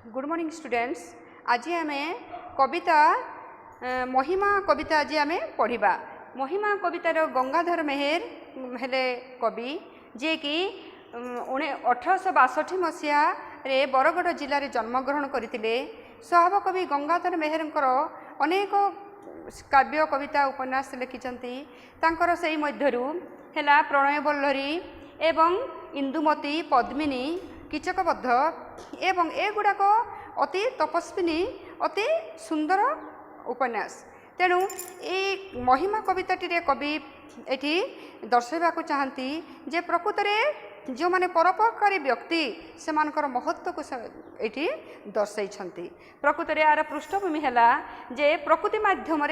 Good morning students. आज आम कविता महिमा कविता आज आम पढ़ा। महिमा कवितार गंगाधर मेहेर हेले कवि जे कि 1862 मसीहा बरगढ़ जिले में जन्मग्रहण करते। स्वभाव कवि गंगाधर मेहेरंकर अनेक काव्य कविता उपन्यास लिखिंट। से मध्यरु है प्रणय बल्लरी एवं इंदुमती पद्मिनी कीचकबद्ध एवं एगुड़ाक अति तपस्विनी अति सुंदर उपन्यास। तेणु ये महिमा कविताटी कवि एटी दर्शाइवाक चाहती जे प्रकृत में जो माने परोपकारी व्यक्ति से महत्व को ये दर्शाई। प्रकृत में यार पृष्ठभूमि है जे प्रकृति माध्यम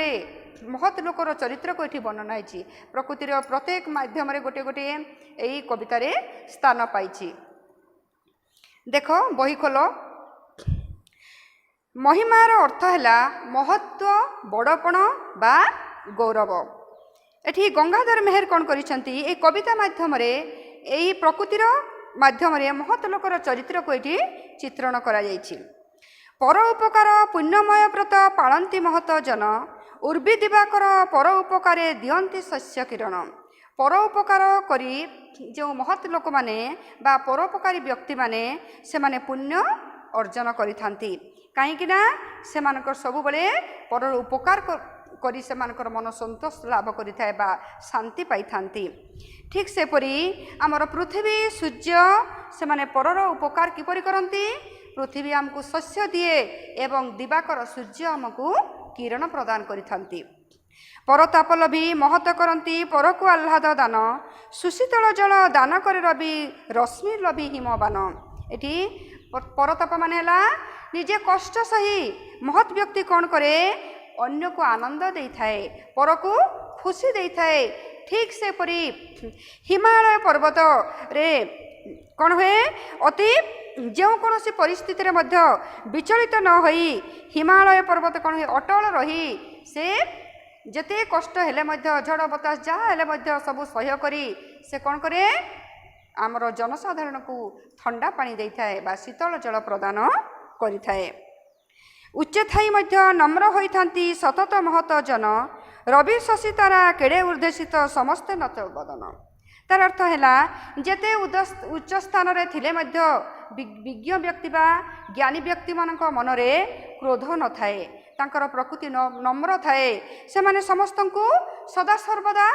महत लोकर चरित्र को ये वर्णना है। प्रकृतिर प्रत्येक माध्यम गोटे गोटे यही कवितार स्थान पाई। देख बही खोल। महिमार अर्थ है महत्व बड़पण बा गौरव। एठी गंगाधर मेहेर कौन करिसेंती कविता माध्यम यही प्रकृतिर माध्यम महत लोकर चरित्र को ये चित्रण करा जायछि। पर उपकार पुण्यमय व्रत पालंती महत जन उर्वी दिवाकर पर उपकारे दियंती शस्य किरण। पर उपकार करी जो महत लोक माने बा परोपकारी व्यक्ति माने से माने पुण्य अर्जन करिथांती। कहीं सब बड़े पर उपकार करी से मन संतोष लाभ करिथाए बा शांति पाई थांती। ठीक सेपरी आमर पृथ्वी सूर्य से माने परर उपकार किपरि करंती। पृथ्वी आमको शस्य दिए एवं दिवाकर सूर्य आमको किरण प्रदान करिथांती। परताप लभी महत करती परकु आह्लाद दान सुशीतल जल दान करे रवि रश्मि लभी हिमबान। एटी परताप माने निजे कष्ट सही महत व्यक्ति कौन करे अन्य को आनंद दे थाए परकु खुशी दे थाए। ठीक से परी हिमालय पर्वत रे कौन हुए अति जो कौन सी परिस्थिति मध्य विचलित न होई हिमालय पर्वत कौन हुए अटल रही से जते कष्ट हेले मध्य झड़ बतास जहाँ हेले मध्य सबू सह्य करी से कौन करे आमर जनसाधारण को ठंडा पानी दे थाए बा शीतल जल प्रदान करि थाए। उच्च थाई मध्य नम्र होइथांती सतत महत जन रवि शशि तारा केड़े ऊर्ध्वसित समस्ते नत बदन। तार अर्थ है जेते उच्च स्थान रे थिले मध्य विज्ञ व्यक्ति बा ज्ञानी व्यक्ति मानक मनरे क्रोध न थाए। तांकर प्रकृति नम्र थाए। से माने समस्त को सदा सर्वदा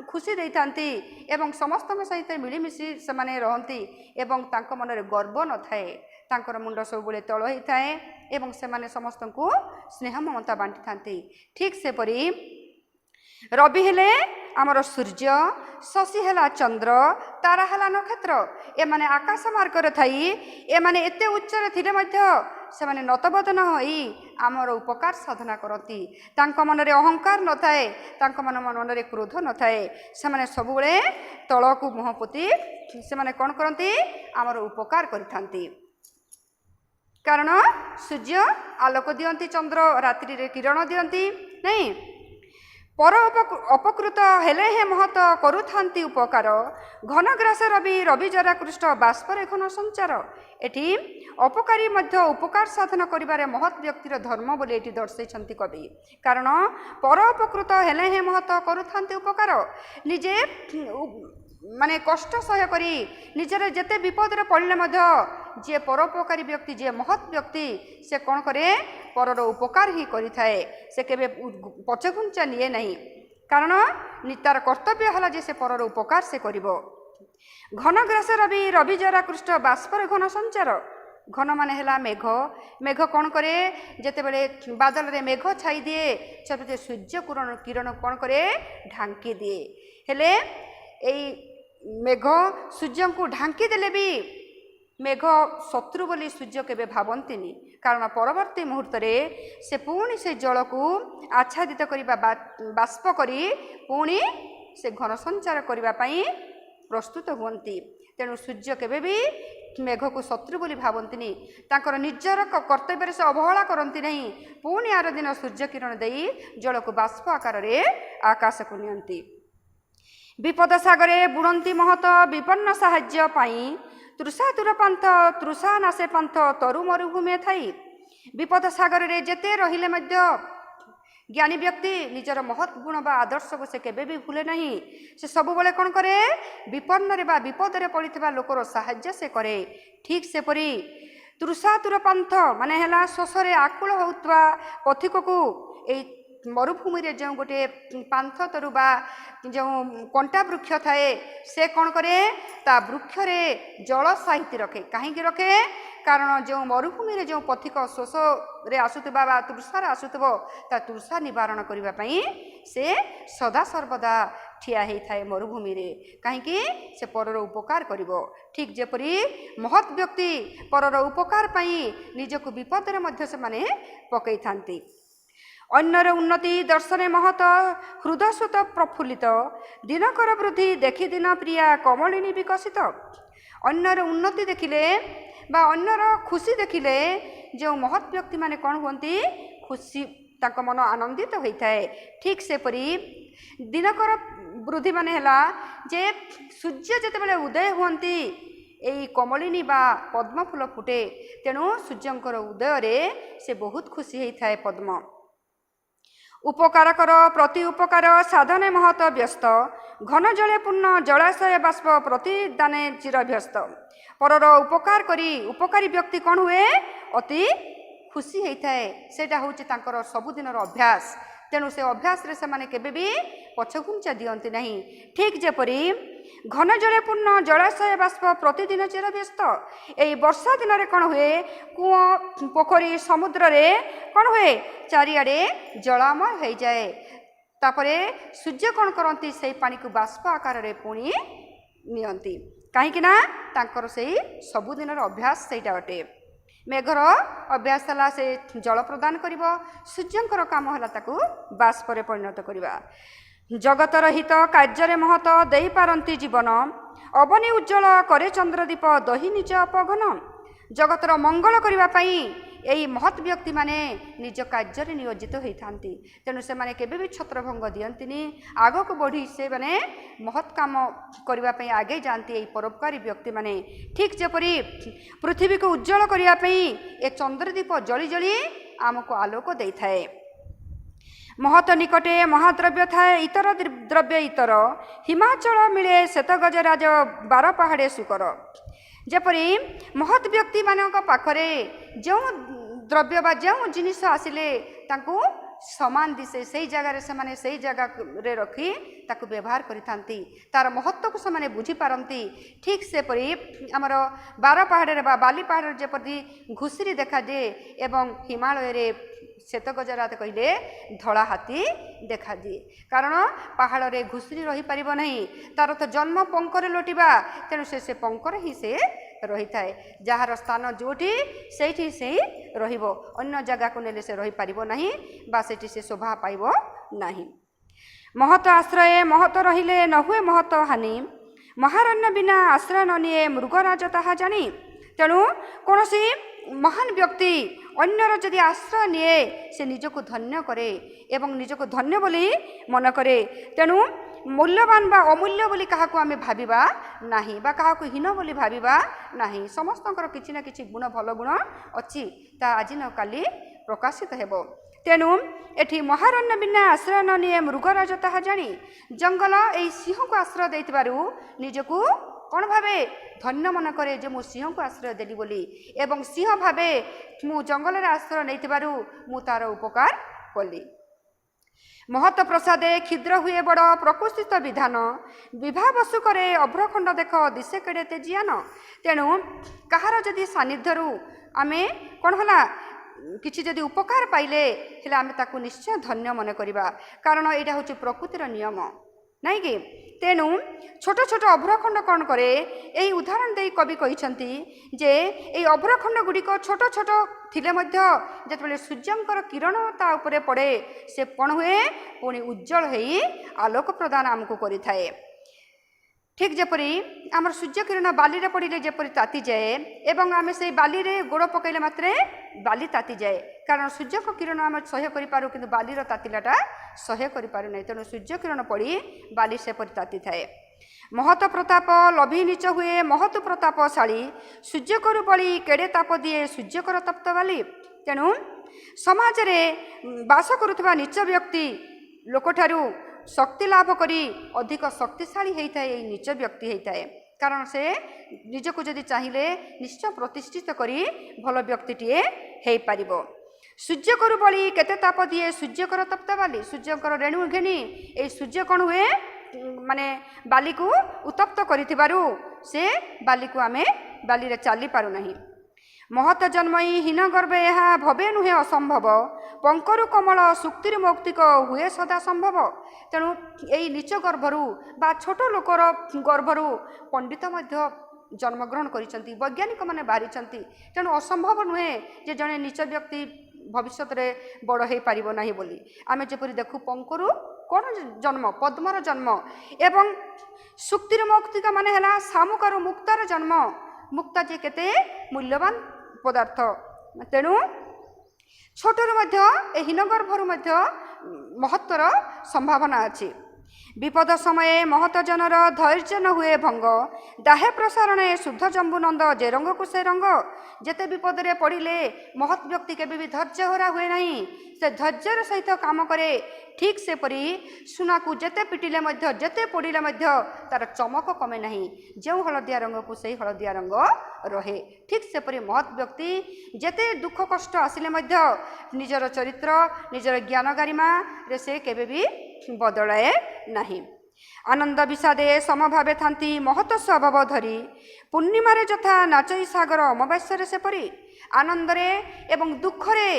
खुशी दे थांती एवं समस्त सहित मिलमिशि से माने रहंती एवं तांको मनरे गर्व न थाए। तांकर मुंड सब बेले तल होई थाए एवं से माने समस्त को स्नेह ममता बांटी थांती। ठीक से परी रवि हेले आमर सूर्य शशि है चंद्र तारा है नक्षत्र ए माने आकाश मार्ग थाई ए माने एते उच्च थिले मध्य से माने नतबदन होई आमर उपकार साधना करती। तांको मनरे अहंकार न थाए तांको मनरे क्रोध न थाए। से माने सब बेले तल को मुह पोती से माने कोन करती आमर उपकार करिथांती। कारण सूर्य आलोक दियंती चंद्र रात्रि रे किरण दियंती नहीं। पर अपकृत हेले हे महत करुथांती उपकार घनग्रास रवि रवि जरा कृष्ट बाष्पर घन संचार। एटी अपकारी मध्य उपकार साधन करिबारे महत व्यक्तिर धर्म बोली एटी दर्शाई कवि। कारण पर अपकृत हेले हे महत करुथांती उपकार निजे माने कष्ट सह्य करी निजर जेते विपद रे पड़ले मध्य जे परोपकारी व्यक्ति जे महत व्यक्ति से कौन करे परर उपकार ही करि थाए। से केबे पछघुंचा निए नहीं। कारण तार कर्तव्य है जे से परर उपकार से करिवो। घनग्रास रवि रवि जरा कृष्ट बाष्पर घन संचार। घन माने हेला मेघ। मेघ कौन करे जेते बेले बादल रे मेघ छाई दिए चलते सूर्य किरण कौन करे ढांकी दिए। हेले एई मेघ सूर्य को ढांकी देले भी मेघ शत्रु बोली सूर्य केबे भावंतीनी। कारण परवर्ती मुहूर्त रे से पुणी से जल को आच्छादित करिबा बाष्प करी पुणी से घन संचार करिबा पई प्रस्तुत हुअंती। तेणु सूर्य केबे भी मेघ को शत्रु बोली भावंतीनी। तांकर निजर कर्तव्य से अवहेला करती नहीं। पुणी आर दिन सूर्य किरण देई जल को बाष्प आकार रे आकाश को नियंती। विपद सागरे बुणंती महत विपन्न साहाय्य पाई ତୃଷାତୁର ପାନ୍ଥ ତୃଷା ନାଶେ ପାନ୍ଥ ତରୁ ମରୁଭୂମି ଥାଇ ବିପଦ ସାଗରରେ ଯେତେ ରହିଲେ ମଧ୍ୟ ଜ୍ଞାନୀ ବ୍ୟକ୍ତି ନିଜର ମହତ୍ ଗୁଣ ବା ଆଦର୍ଶକୁ ସେ କେବେ ବି ଭୁଲେ ନାହିଁ। ସେ ସବୁବେଳେ କ'ଣ କରେ? ବିପନ୍ନରେ ବା ବିପଦରେ ପଡ଼ିଥିବା ଲୋକର ସାହାଯ୍ୟ ସେ କରେ। ଠିକ୍ ସେପରି ତୃଷାତୁର ପାନ୍ଥ ମାନେ ହେଲା ଶୋଷରେ ଆକୁଳ ହେଉଥିବା ପଥିକକୁ ଏଇ ମରୁଭୂମିରେ ଯେଉଁ ଗୋଟିଏ ପାନ୍ଥ ତରୁ ବା ଯେଉଁ କଣ୍ଟା ବୃକ୍ଷ ଥାଏ ସେ କ'ଣ କରେ? ତା ବୃକ୍ଷରେ ଜଳ ସାହିତ୍ୟ ରଖେ। କାହିଁକି ରଖେ? କାରଣ ଯେଉଁ ମରୁଭୂମିରେ ଯେଉଁ ପଥିକ ଶୋଷରେ ଆସୁଥିବା ବା ତୃଷାରେ ଆସୁଥିବ ତା ତୃଷା ନିବାରଣ କରିବା ପାଇଁ ସେ ସଦାସର୍ବଦା ଠିଆ ହେଇଥାଏ ମରୁଭୂମିରେ। କାହିଁକି? ସେ ପରର ଉପକାର କରିବ। ଠିକ୍ ଯେପରି ମହତ୍ ବ୍ୟକ୍ତି ପରର ଉପକାର ପାଇଁ ନିଜକୁ ବିପଦରେ ମଧ୍ୟ ସେମାନେ ପକାଇଥାନ୍ତି। ଅନ୍ୟର ଉନ୍ନତି ଦର୍ଶନେ ମହତ ହୃଦସ୍ୱତ ପ୍ରଫୁଲ୍ଲିତ ଦିନକର ବୃଦ୍ଧି ଦେଖି ଦିନ ପ୍ରିୟା କମଳିନୀ ବିକଶିତ। ଅନ୍ୟର ଉନ୍ନତି ଦେଖିଲେ ବା ଅନ୍ୟର ଖୁସି ଦେଖିଲେ ଯେଉଁ ମହତ୍ ବ୍ୟକ୍ତିମାନେ କ'ଣ ହୁଅନ୍ତି? ଖୁସି, ତାଙ୍କ ମନ ଆନନ୍ଦିତ ହୋଇଥାଏ। ଠିକ୍ ସେପରି ଦିନକର ବୃଦ୍ଧି ମାନେ ହେଲା ଯେ ସୂର୍ଯ୍ୟ ଯେତେବେଳେ ଉଦୟ ହୁଅନ୍ତି ଏଇ କମଳିନୀ ବା ପଦ୍ମ ଫୁଲ ଫୁଟେ, ତେଣୁ ସୂର୍ଯ୍ୟଙ୍କର ଉଦୟରେ ସେ ବହୁତ ଖୁସି ହେଇଥାଏ ପଦ୍ମ। ଉପକାର କର ପ୍ରତି ଉପକାର ସାଧନେ ମହତ ବ୍ୟସ୍ତ ଘନ ଜଳେ ପୂର୍ଣ୍ଣ ଜଳାଶୟ ବାଷ୍ପ ପ୍ରତିଦାନେ ଚିରଭ୍ୟସ୍ତ। ପରର ଉପକାର କରି ଉପକାରୀ ବ୍ୟକ୍ତି କ'ଣ ହୁଏ? ଅତି ଖୁସି ହେଇଥାଏ। ସେଇଟା ହେଉଛି ତାଙ୍କର ସବୁଦିନର ଅଭ୍ୟାସ। ତେଣୁ ସେ ଅଭ୍ୟାସରେ ସେମାନେ କେବେ ବି ପଛଘୁଞ୍ଚା ଦିଅନ୍ତି ନାହିଁ। ଠିକ୍ ଯେପରି ଘନ ଜଳେ ପୂର୍ଣ୍ଣ ଜଳାଶୟ ବାଷ୍ପ ପ୍ରତିଦିନ ଚିରଭ୍ୟସ୍ତ। ଏଇ ବର୍ଷା ଦିନରେ କ'ଣ ହୁଏ? କୂଅ ପୋଖରୀ ସମୁଦ୍ରରେ କ'ଣ ହୁଏ? ଚାରିଆଡ଼େ ଜଳାମୟ ହୋଇଯାଏ। ତାପରେ ସୂର୍ଯ୍ୟ କ'ଣ କରନ୍ତି? ସେଇ ପାଣିକୁ ବାଷ୍ପ ଆକାରରେ ପୁଣି ନିଅନ୍ତି। କାହିଁକି ନା ତାଙ୍କର ସେଇ ସବୁଦିନର ଅଭ୍ୟାସ ସେଇଟା ଅଟେ। ମେଘର ଅଭ୍ୟାସ ହେଲା ସେ ଜଳ ପ୍ରଦାନ କରିବ, ସୂର୍ଯ୍ୟଙ୍କର କାମ ହେଲା ତାକୁ ବାଷ୍ପରେ ପରିଣତ କରିବା। ଜଗତର ହିତ କାର୍ଯ୍ୟରେ ମହତ ଦେଇପାରନ୍ତି ଜୀବନ ଅବନୀ ଉଜ୍ଜଳ କରେ ଚନ୍ଦ୍ରଦୀପ ଦହି ନିଜ ଅପଘନ। ଜଗତର ମଙ୍ଗଳ କରିବା ପାଇଁ ଏଇ ମହତ୍ ବ୍ୟକ୍ତିମାନେ ନିଜ କାର୍ଯ୍ୟରେ ନିୟୋଜିତ ହୋଇଥାନ୍ତି। ତେଣୁ ସେମାନେ କେବେ ବି ଛତ୍ରଭଙ୍ଗ ଦିଅନ୍ତିନି, ଆଗକୁ ବଢ଼ି ସେମାନେ ମହତ୍ କାମ କରିବା ପାଇଁ ଆଗେଇ ଯାଆନ୍ତି ଏଇ ପରୋପକାରୀ ବ୍ୟକ୍ତିମାନେ। ଠିକ୍ ଯେପରି ପୃଥିବୀକୁ ଉଜ୍ଜଳ କରିବା ପାଇଁ ଏ ଚନ୍ଦ୍ରଦୀପ ଜଳି ଜଳି ଆମକୁ ଆଲୋକ ଦେଇଥାଏ। ମହତ ନିକଟେ ମହାଦ୍ରବ୍ୟ ଥାଏ ଇତର ଦ୍ରବ୍ୟ ଇତର ହିମାଚଳ ମିଳେ ଶ୍ଵେତଗଜରାଜ ବାର ପାହାଡ଼େ ସୁକର। ଯେପରି ମହତ୍ ବ୍ୟକ୍ତିମାନଙ୍କ ପାଖରେ ଯେଉଁ ଦ୍ରବ୍ୟ ବା ଯେଉଁ ଜିନିଷ ଆସିଲେ ତାଙ୍କୁ ସମାନ ଦିଶେ, ସେଇ ଜାଗାରେ ସେମାନେ ସେଇ ଜାଗାରେ ରଖି ତାକୁ ବ୍ୟବହାର କରିଥାନ୍ତି, ତାର ମହତ୍ଵକୁ ସେମାନେ ବୁଝିପାରନ୍ତି। ଠିକ୍ ସେପରି ଆମର ବାର ପାହାଡ଼ରେ ବା ବାଲି ପାହାଡ଼ରେ ଯେପରି ଘୁଷୁରୀ ଦେଖାଦିଏ ଏବଂ ହିମାଳୟରେ ଶ୍ଵେତଗଜରାଜ କହିଲେ ଧଳା ହାତୀ ଦେଖାଦିଏ। କାରଣ ପାହାଡ଼ରେ ଘୁଷୁରୀ ରହିପାରିବ ନାହିଁ, ତାର ତ ଜନ୍ମ ପଙ୍କରେ ଲୋଟିବା, ତେଣୁ ସେ ପଙ୍କରେ ହିଁ ସେ ରହିଥାଏ। ଯାହାର ସ୍ଥାନ ଯେଉଁଠି ସେଇଠି ସେ ରହିବ, ଅନ୍ୟ ଜାଗାକୁ ନେଲେ ସେ ରହିପାରିବ ନାହିଁ ବା ସେଠି ସେ ଶୋଭା ପାଇବ ନାହିଁ। ମହତ ଆଶ୍ରୟ ମହତ ରହିଲେ ନ ହୁଏ ମହତ ହାନି ମହାରଣ୍ୟ ବିନା ଆଶ୍ରୟ ନ ନିଏ ମୃଗରାଜ ତାହା ଜାଣି। ତେଣୁ କୌଣସି ମହାନ ବ୍ୟକ୍ତି ଅନ୍ୟର ଯଦି ଆଶ୍ରୟ ନିଏ ସେ ନିଜକୁ ଧନ୍ୟ କରେ ଏବଂ ନିଜକୁ ଧନ୍ୟ ବୋଲି ମନେ କରେ। ତେଣୁ ମୂଲ୍ୟବାନ ବା ଅମୂଲ୍ୟ ବୋଲି କାହାକୁ ଆମେ ଭାବିବା ନାହିଁ ବା କାହାକୁ ହୀନ ବୋଲି ଭାବିବା ନାହିଁ। ସମସ୍ତଙ୍କର କିଛି ନା କିଛି ଗୁଣ, ଭଲ ଗୁଣ ଅଛି, ତାହା ଆଜି ନ କାଲି ପ୍ରକାଶିତ ହେବ। ତେଣୁ ଏଠି ମହାରଣ୍ୟ ବିନା ଆଶ୍ରୟ ନ ନିଏ ମୃଗରାଜ ତାହା ଜାଣି। ଜଙ୍ଗଲ ଏଇ ସିଂହକୁ ଆଶ୍ରୟ ଦେଇଥିବାରୁ ନିଜକୁ କ'ଣ ଭାବେ? ଧନ୍ୟ ମନେ କରେ ଯେ ମୁଁ ସିଂହକୁ ଆଶ୍ରୟ ଦେଲି ବୋଲି, ଏବଂ ସିଂହ ଭାବେ ମୁଁ ଜଙ୍ଗଲରେ ଆଶ୍ରୟ ନେଇଥିବାରୁ ମୁଁ ତାର ଉପକାର କଲି। ମହତ ପ୍ରସାଦେ କ୍ଷୁଦ୍ର ହୁଏ ବଡ଼ ପ୍ରକୃତିସ୍ଥ ବିଧାନ ବିଭା ବସୁ କରେ ଅଭ୍ରଖଣ୍ଡ ଦେଖ ଦିଶେ କେଡ଼େ ତେଜିଆନ। ତେଣୁ କାହାର ଯଦି ସାନ୍ନିଧ୍ୟରୁ ଆମେ କ'ଣ ହେଲା କିଛି ଯଦି ଉପକାର ପାଇଲେ ହେଲେ ଆମେ ତାକୁ ନିଶ୍ଚୟ ଧନ୍ୟ ମନେ କରିବା, କାରଣ ଏଇଟା ହେଉଛି ପ୍ରକୃତିର ନିୟମ, ନାଇଁ କି? ତେଣୁ ଛୋଟ ଛୋଟ ଅଭ୍ରଖଣ୍ଡ କ'ଣ କରେ? ଏହି ଉଦାହରଣ ଦେଇ କବି କହିଛନ୍ତି ଯେ ଏଇ ଅଭ୍ରଖଣ୍ଡ ଗୁଡ଼ିକ ଛୋଟ ଛୋଟ ଥିଲେ ମଧ୍ୟ ଯେତେବେଳେ ସୂର୍ଯ୍ୟଙ୍କର କିରଣ ତା ଉପରେ ପଡ଼େ ସେ କ'ଣ ହୁଏ? ପୁଣି ଉଜ୍ଜଳ ହେଇ ଆଲୋକ ପ୍ରଦାନ ଆମକୁ କରିଥାଏ। ଠିକ୍ ଯେପରି ଆମର ସୂର୍ଯ୍ୟ କିରଣ ବାଲିରେ ପଡ଼ିଲେ ଯେପରି ତାତିଯାଏ ଏବଂ ଆମେ ସେଇ ବାଲିରେ ଗୋଡ଼ ପକାଇଲେ ମାତ୍ରେ ବାଲି ତାତିଯାଏ, କାରଣ ସୂର୍ଯ୍ୟଙ୍କ କିରଣ ଆମେ ସହ୍ୟ କରିପାରୁ କିନ୍ତୁ ବାଲିର ତାତିଲାଟା ସହ୍ୟ କରିପାରୁ ନାହିଁ। ତେଣୁ ସୂର୍ଯ୍ୟ କିରଣ ପଡ଼ି ବାଲି ସେପରି ତାତିଥାଏ। महत प्रताप लभी नीच हुए महत प्रतापशाली सूर्यकर बली केड़े ताप दिए सूर्यकर तप्त बाली। तेणु समाज रे बास करुवा नीच व्यक्ति लोकठारू शक्ति लाभ करी अधिक शक्तिशाली होता है नीच व्यक्ति होता है कारण से निजको जदि चाहिए निश्चय प्रतिष्ठित करी भल व्यक्तिटीए हो पार। सूर्यकर बली केते ताप दिए सूर्यकर तप्त बाली सूर्यकर रेणु घेनी ये सूर्य कौन हुए माने बाली को उत्तप्त करिथिबारु से बाली को आमे बाली रे चली पारु नहीं। महत जन्मई हीन गर्भे यह भवे नुहे असंभव पंकरु कमल सुक्तिर मौक्तिक हुए सदा संभव। तेणु यही नीच गर्भरु बा छोट लोकर गर्भरु पंडित मध्य जन्मग्रहण करिसंती वैज्ञानिक माने बाहरी। तेणु असंभव नुहे जे जने नीच व्यक्ति भविष्य में बड़ हो पार ना बोली आमे जेपरि देखु पंकरु कौन जन्म पद्मर जन्म एवं सुक्तिर मौक्तिक माने हला सामुकार मुक्तार जन्म मुक्ता जे केते मूल्यवान पदार्थ। तेणु छोटर मध्य हीन गर्भर मध्य महत्वर संभावना अच्छी। विपद समय महत जनर धैर्य न हुए भंग दाहे प्रसारणे शुद्ध जंबुनंद जे रंग को से रंग। जेते विपद रे पड़िले महत व्यक्ति केबे भी धैर्य हरा हुए नहीं से धैर्यर सहित काम करे ठीक से परी सुना को जेते पिटिले मध्य जेते पड़िले मध्य तार चमक कमे नहीं जो हलदिया रंग को से हलदिया रंग रहे ठीक से परी महत व्यक्ति जेते दुख कष्ट आसिले मध्य निजर चरित्र निजर ज्ञान गारिमा रे से केबे भी बदलाए नहीं। आनंद विषादे समभावे थांती महत स्वभाव धरी पूर्णिमारे जथा नाचई सागर अमावास्या से परी। आनंदरे एवं दुखरे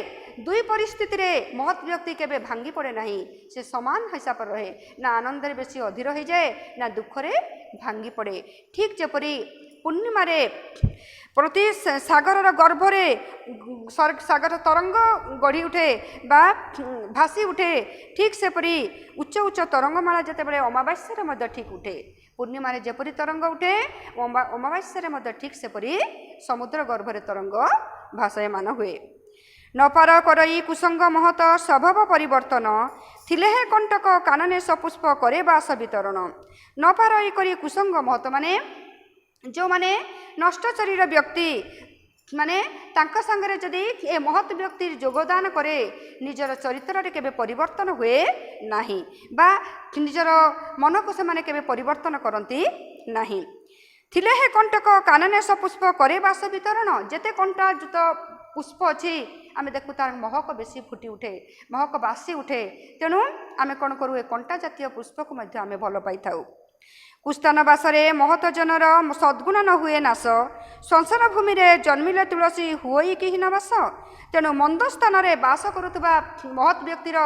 दुई परिस्थिति रे महत व्यक्ति केबे भांगी पड़े नहीं से समान हिसाब पर रहे ना आनंदरे बेसी अधीर हो जाए ना दुखरे भांगी पड़े। ठीक जेपरी पूर्णिमारे प्रति सागर गर्भरे सागर तरंग गढ़ी उठे बा भासी उठे ठीक से परी उच्च उच्च तरंगमाला जिते बड़े अमावास्या मध्य ठीक उठे पूर्णिमा जेपरी तरंग उठे अमावास्या ठीक से परी समुद्र गर्भरे तरंग भाषयमान हुए। नपार करई कुसंग महत स्वभाव परिवर्तन थिले हे कंटक कानने सपुष्प करे बास वितरण। नपार करी कुसंग महत माने जो माने नष्ट शरीर व्यक्ति माने तांका संगरे जदि ए महत व्यक्ति योगदान करे निजर चरित्र रे केबे परिवर्तन हुए नाही बा निजर मन को से माने केबे परिवर्तन करंती नाही। थिले हे कंटक कानने सपुष्प करे बास वितरण। जेते कंटा जुत पुष्प अच्छी आमे देखु तार महक बेसी फुटी उठे महक बासी उठे। तेणु आमे कौन करू ए कंटा जातीय पुष्प को मध्य आमे भल पाई थाउ। कुस्तान बासरे महत जनर सद्गुण न हुए नाश संसार भूमि रे जन्मिले तुलसी हुई कि हीन बास। तेणु मंद स्थान रे बास करुवा महत व्यक्तिर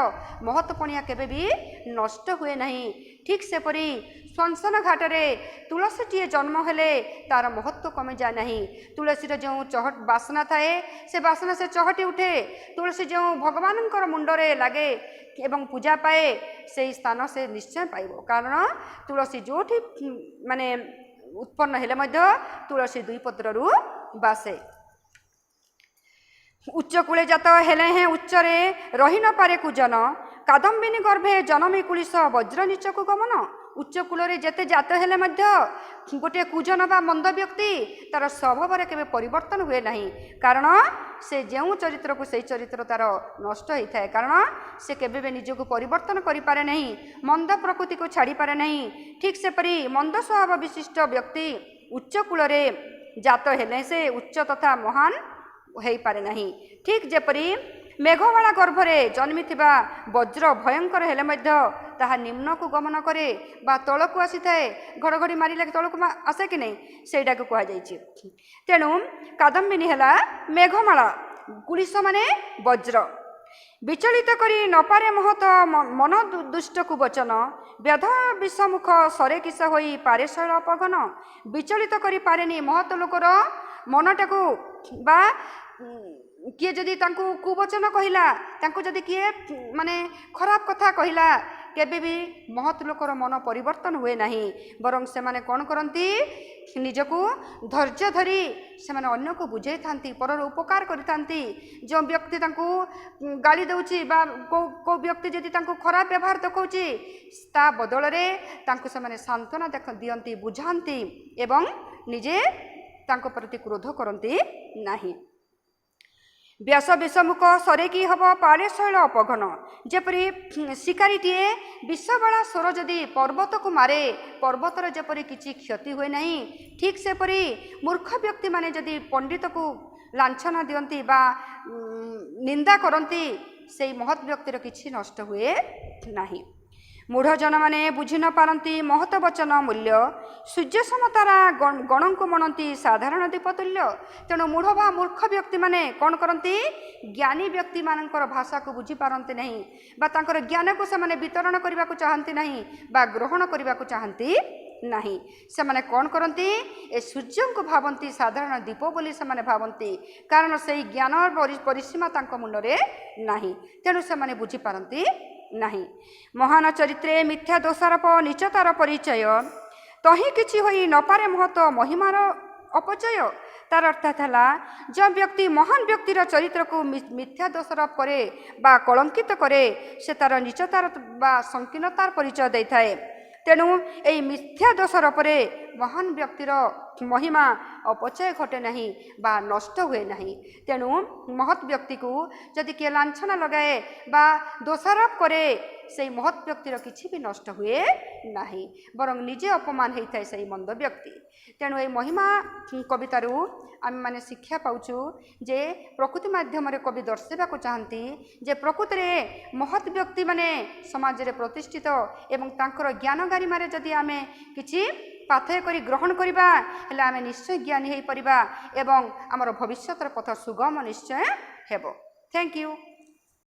महत्वपणिया केबे भी नष्ट हुए नहीं। ठीक से परी श्मशान घाट रे तुलसीटीए जन्म हेले तार महत्व कमी जाए नहीं। तुलसी जो चहट बासना थाए से बासना से चहटी उठे। तुलसी जो भगवान मुंडरे लगे एवं पूजा पाए से स्थान से निश्चय पाइब कारण तुलसी जो माने उत्पन्न हेले मध्य तुलसी दुई पत्रु बासे। उच्च कूले जात हेले हैं उच्चरे रही न पारे कुजन कादम्बिनी गर्भे जनमी कुलिश वज्र नीचक गमन। उच्च कूल जेते जात हेले मध्य गोटे कुजन बा मंद व्यक्ति तार स्वभाव रे केबे परिवर्तन हुए नहीं कारण से जो चरित्र को से चरित्र तार नष्ट होता है कारण से केबे भी निज को परिवर्तन करि पारे नहीं मंद प्रकृति को छाड़ी पारे नहीं। ठीक से परी मंद स्वभाव विशिष्ट व्यक्ति उच्च कूल जात हेले से उच्च तथा महान हो पारे नहीं। ठीक जेपरी मेघवाला गर्भरे जन्मी वज्र भयंकर हेले मध्य ताहा निम्न को गमन करे बा तल को आसी थाए घड़घड़ी मारिले तल को आसे कि नहीं सेटा को कहा जाइछि। तेणु कादम्बिनी हेला मेघमाला गुलिश माने वज्र विचलित करी नपारे महत मन दुष्ट को वचन व्याध विषमुख सरे किस होई पारे शैल अपघन। विचलित करी पारेनी महत लोकर मनटा को बा किए जदि तांको कुवचन कहिला तांको जदि किए माने खराब कथा कहिला केबे भी महत लोकर मन परिवर्तन हुए नहीं बरं से माने कौन करती निजको धैर्य धरी से माने अन्य को बुझाई थांती परर उपकार करिथांती जो व्यक्ति तांको गाली दउची बा को व्यक्ति जदि तांको खराब व्यवहार देखौची ता बदल रे तांको से माने सांत्वना दियंती बुझांती एवं निजे तांको प्रति क्रोध करती नाही व्यास विषमुख सरेकी हम पाले शैल अपघन जेपरी शिकारीटीए विषबाला स्वर जदि पर्वत को मारे पर्वतर जेपरी किसी क्षति हुए नहीं ठीक सेपरी मूर्ख व्यक्ति माने जदि पंडित को लांछना दियंती बा निंदा करती से महत् व्यक्तिर किसी नष्ट हुए नहीं मूढ़ जन माने बुझी न पारती महत वचन मूल्य सूर्य समतारा गण को मनती साधारण दीपतुल्य तेणु मूढ़ बा मूर्ख व्यक्ति माने कौन करती ज्ञानी व्यक्ति मानकर भाषा को बुझी पारती नहीं बा तांकर ज्ञान को से माने वितरण करने को चाहती नहीं बा ग्रहण करने को चाहती नहीं से माने कौन करती ए सूर्य को भावती साधारण दीप बोली से माने भावती कारण से ज्ञान परिसीमा तांको मुंडरे नहीं तेणु से माने बुझी पारती नहीं महान चरित्रे मिथ्या दोषारोप नीचतार परिचय तही किछि होई नपारे महत महिमार अपचय तार अर्थात है जो व्यक्ति महान व्यक्तिर चरित्र को मिथ्या दोषारोप करे बा कलंकित करे से तार नीचतार बा संकीर्णतार परिचय दे थाए तेणु यही मिथ्या दोषारोपरे महान व्यक्तिर महिमा अपचय घटे नहीं बा नष्ट हुए नहीं तेणु महत् व्यक्ति को जदि किए लांछना लगाए बा दोषारोप करे से महत् व्यक्तिर किसी भी नष्ट हुए नहीं बरं निजे अपमान होता है से मंद व्यक्ति तेणु ये महिमा कवितारू आम मैंने शिक्षा पाऊँ जे प्रकृति माध्यम कवि दर्शाइबा को चाहती जे प्रकृति में महत् व्यक्ति माने समाज रे प्रतिष्ठित एवं तांकर ज्ञान गारिमारे जदि आमे किछि पाथय करी ग्रहण करिबा हेले आमे निश्चय ज्ञानी हेई परिबा एवं आमर भविष्यतर पथ सुगम निश्चय हेबो। Thank you.